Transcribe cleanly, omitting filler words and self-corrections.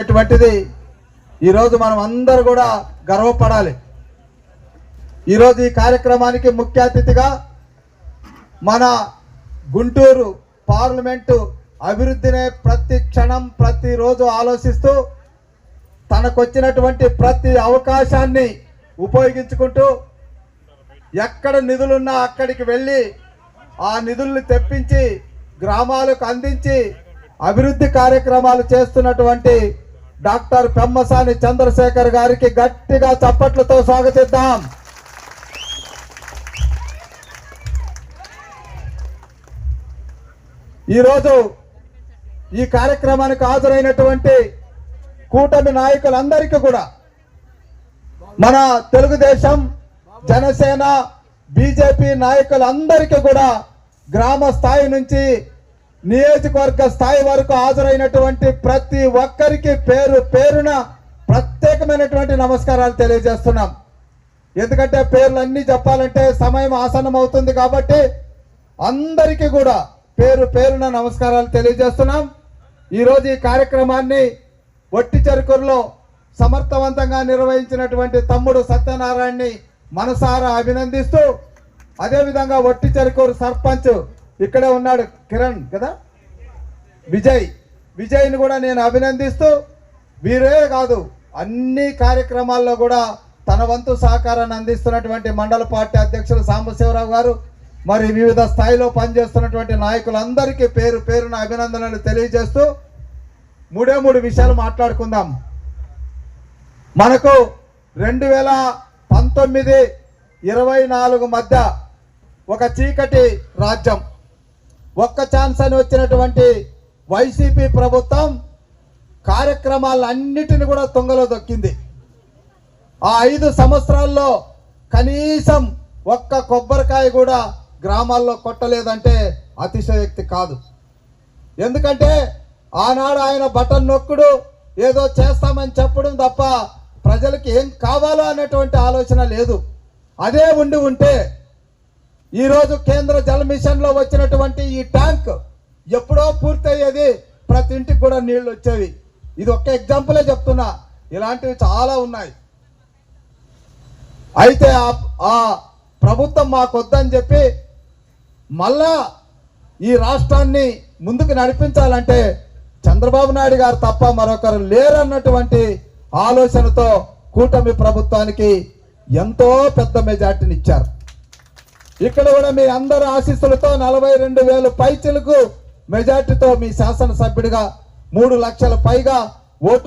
అటువంటిది ఈరోజు మనం అందరూ కూడా గర్వపడాలి. ఈరోజు ఈ కార్యక్రమానికి ముఖ్య అతిథిగా మన గుంటూరు పార్లమెంటు అభివృద్ధినే ప్రతి క్షణం ప్రతిరోజు ఆలోచిస్తూ తనకొచ్చినటువంటి ప్రతి అవకాశాన్ని ఉపయోగించుకుంటూ ఎక్కడ నిధులున్నా అక్కడికి వెళ్ళి ఆ నిధుల్ని తెప్పించి గ్రామాలకు అందించి అభివృద్ధి కార్యక్రమాలు చేస్తున్నటువంటి డాక్టర్ పెమ్మసాని చంద్రశేఖర్ గారికి గట్టిగా చప్పట్లతో స్వాగతిద్దాం. ఈరోజు ఈ కార్యక్రమానికి హాజరైనటువంటి కూటమి నాయకులందరికీ కూడా మన తెలుగుదేశం, జనసేన, బీజేపీ నాయకులందరికీ కూడా గ్రామ స్థాయి నుంచి నియోజకవర్గ స్థాయి వరకు హాజరైనటువంటి ప్రతి ఒక్కరికి పేరు పేరున ప్రత్యేకమైనటువంటి నమస్కారాలు తెలియజేస్తున్నాం. ఎందుకంటే పేర్లన్నీ చెప్పాలంటే సమయం ఆసన్నం అవుతుంది కాబట్టి అందరికీ కూడా పేరు పేరున నమస్కారాలు తెలియజేస్తున్నాం. ఈరోజు ఈ కార్యక్రమాన్ని వట్టి చెరుకూరులో సమర్థవంతంగా నిర్వహించినటువంటి తమ్ముడు సత్యనారాయణని మనసారా అభినందిస్తూ, అదేవిధంగా వట్టి చెరుకూరు సర్పంచ్ ఇక్కడే ఉన్నాడు కిరణ్ కదా, విజయ్ని కూడా నేను అభినందిస్తూ, వీరే కాదు అన్ని కార్యక్రమాల్లో కూడా తన వంతు సహకారాన్ని అందిస్తున్నటువంటి మండల పార్టీ అధ్యక్షులు సాంబశివరావు గారు, మరి వివిధ స్థాయిలో పనిచేస్తున్నటువంటి నాయకులందరికీ పేరు పేరున అభినందనలు తెలియజేస్తూ మూడు విషయాలు మాట్లాడుకుందాం. మనకు 2019-24 మధ్య ఒక చీకటి రాజ్యం, ఒక్క ఛాన్స్ అని వచ్చినటువంటి వైసీపీ ప్రభుత్వం కార్యక్రమాలన్నిటిని కూడా తుంగలో దొక్కింది. ఆ 5 సంవత్సరాల్లో కనీసం ఒక్క కొబ్బరికాయ కూడా గ్రామాల్లో కొట్టలేదంటే అతిశయోక్తి కాదు. ఎందుకంటే ఆనాడు ఆయన బటన్ నొక్కుడు, ఏదో చేస్తామని చెప్పడం తప్ప ప్రజలకు ఏం కావాలో అనేటువంటి ఆలోచన లేదు. అదే ఉంటే ఈరోజు కేంద్ర జల మిషన్లో వచ్చినటువంటి ఈ ట్యాంక్ ఎప్పుడో పూర్తయ్యేది, ప్రతి ఇంటికి కూడా నీళ్లు వచ్చేవి. ఇది ఒక్క ఎగ్జాంపులే చెప్తున్నా, ఇలాంటివి చాలా ఉన్నాయి. అయితే ఆ ప్రభుత్వం మాకొద్దని చెప్పి మళ్ళా ఈ రాష్ట్రాన్ని ముందుకు నడిపించాలంటే చంద్రబాబు నాయుడు గారు తప్ప మరొకరు లేరన్నటువంటి ఆలోచనతో కూటమి ప్రభుత్వానికి ఎంతో పెద్ద మెజార్టీని ఇచ్చారు. ఇక్కడ కూడా మీ అందరి ఆశీస్సులతో 42,000 పైచిలకు మెజార్టీతో మీ శాసనసభ్యుడిగా 3 లక్షల పైగా ఓటు